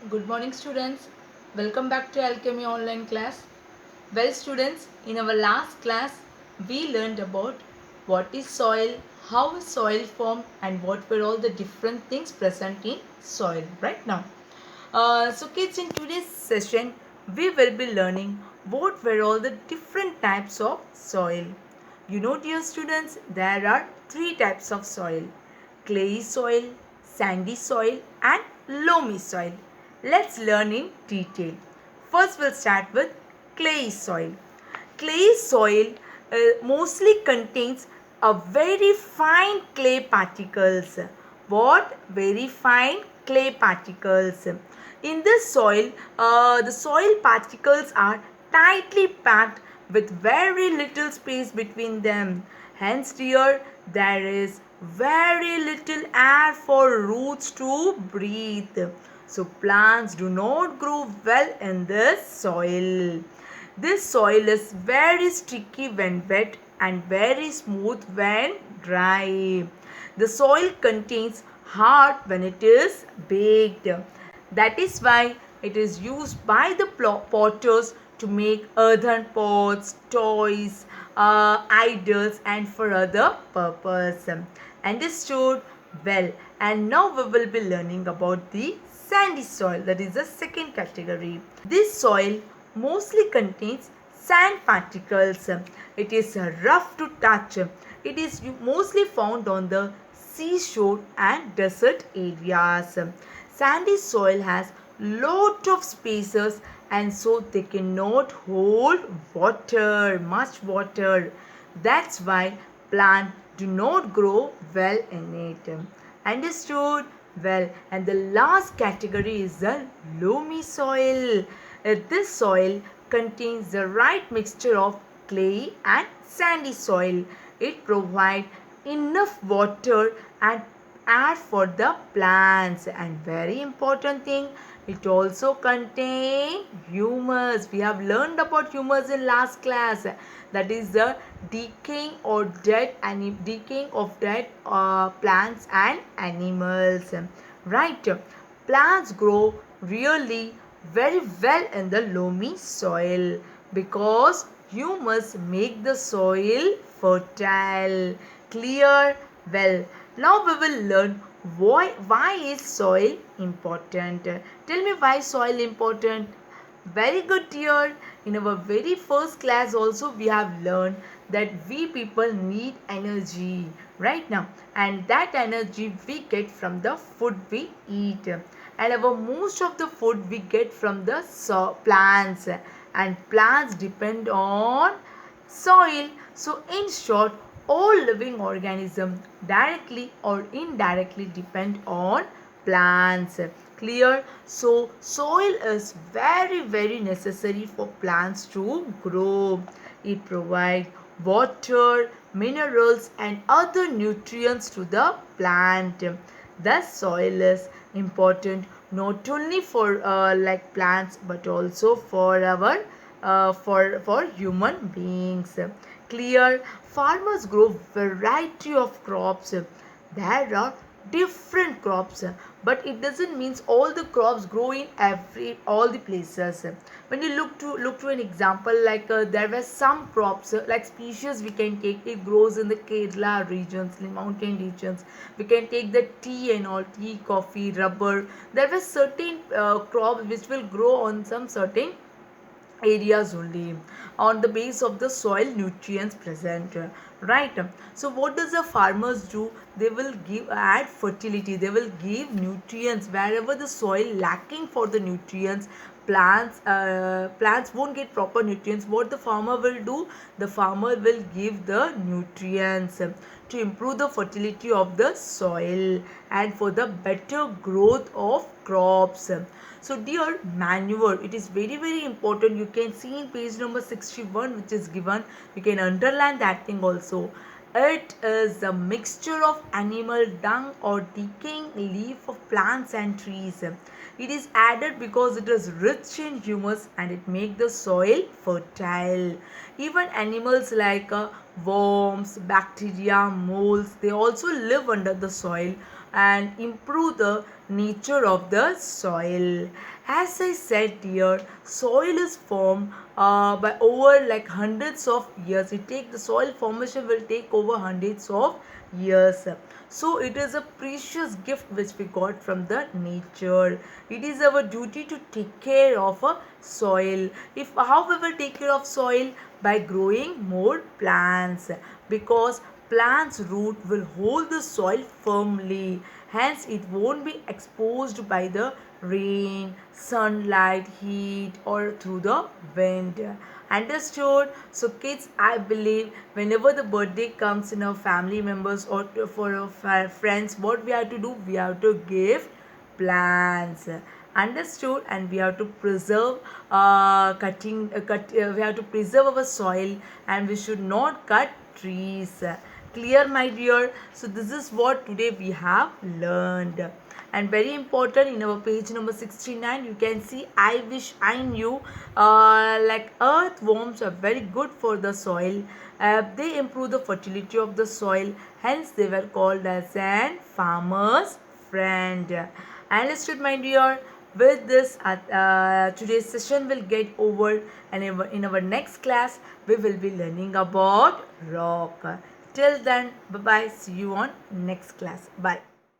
Good morning students. Welcome back to Alchemy online class. Well students, in our last class we learned about what is soil, how is soil formed and what were all the different things present in soil right now. So kids, in today's session we will be learning what were all the different types of soil. You know dear students, there are three types of soil: clayey soil, sandy soil and loamy soil. Let's learn in detail. First we'll start with clayey soil. Clay soil mostly contains a very fine clay particles. What? Very fine clay particles. In this soil, the soil particles are tightly packed with very little space between them. Hence, dear, there is very little air for roots to breathe. So, plants do not grow well in this soil. This soil is very sticky when wet and very smooth when dry. The soil contains hard when it is baked. That is why it is used by the potters to make earthen pots, toys, idols and for other purpose. Understood? Well, and now we will be learning about the sandy soil, that is the second category. This soil mostly contains sand particles. It is rough to touch. It is mostly found on the seashore and desert areas. Sandy soil has lot of spaces and so they cannot hold much water. That's why plants do not grow well in it. Understood? Well, and the last category is the loamy soil. This soil contains the right mixture of clay and sandy soil. It provides enough water and air for the plants, and very important thing, it also contains humus. We have learned about humus in last class, that is the decaying or dead decaying of dead plants and animals, right? Plants grow really very well in the loamy soil because humus make the soil fertile. Clear? Well, now we will learn why is soil important. Tell me why soil important. Very good dear. In our very first class also we have learned that we people need energy right now, and that energy we get from the food we eat, and our most of the food we get from the plants, and plants depend on soil. So in short, all living organisms directly or indirectly depend on plants. Clear? So soil is very necessary for plants to grow. It provides water, minerals and other nutrients to the plant. Thus soil is important not only for like plants but also for our for human beings. Clear? Farmers grow variety of crops. There are different crops, but it doesn't mean all the crops grow in all the places. When you look to an example, like there were some crops like species we can take, it grows in the Kerala regions, the mountain regions. We can take the tea and all, tea, coffee, rubber. There were certain crops which will grow on some certain areas only on the base of the soil nutrients present, right? So what does the farmers do? They will add fertility, they will give nutrients wherever the soil lacking for the nutrients. Plants won't get proper nutrients. What the farmer will do? The farmer will give the nutrients to improve the fertility of the soil and for the better growth of crops. So dear, manure, it is very important. You can see in page number 61 which is given. You can underline that thing also. It is a mixture of animal dung or decaying leaf of plants and trees. It is added because it is rich in humus and it makes the soil fertile. Even animals like worms, bacteria, moles, they also live under the soil. and improve the nature of the soil. As I said here, soil is formed by over like hundreds of years. The soil formation will take over hundreds of years. So it is a precious gift which we got from the nature. It is our duty to take care of a soil. If how we will take care of soil? By growing more plants, because plants root will hold the soil firmly, hence it won't be exposed by the rain, sunlight, heat or through the wind. Understood? So kids, I believe whenever the birthday comes in our family members or for our friends, what we have to do? We have to give plants. Understood? And we have to preserve we have to preserve our soil, and we should not cut trees. Clear, my dear? So this is what today we have learned. And very important, in our page number 69 you can see, I wish I knew. Like earthworms are very good for the soil. They improve the fertility of the soil, hence they were called as an farmer's friend. Understood, my dear? With this, today's session will get over, and in our next class we will be learning about rock. Till then, bye bye. See you on next class. Bye.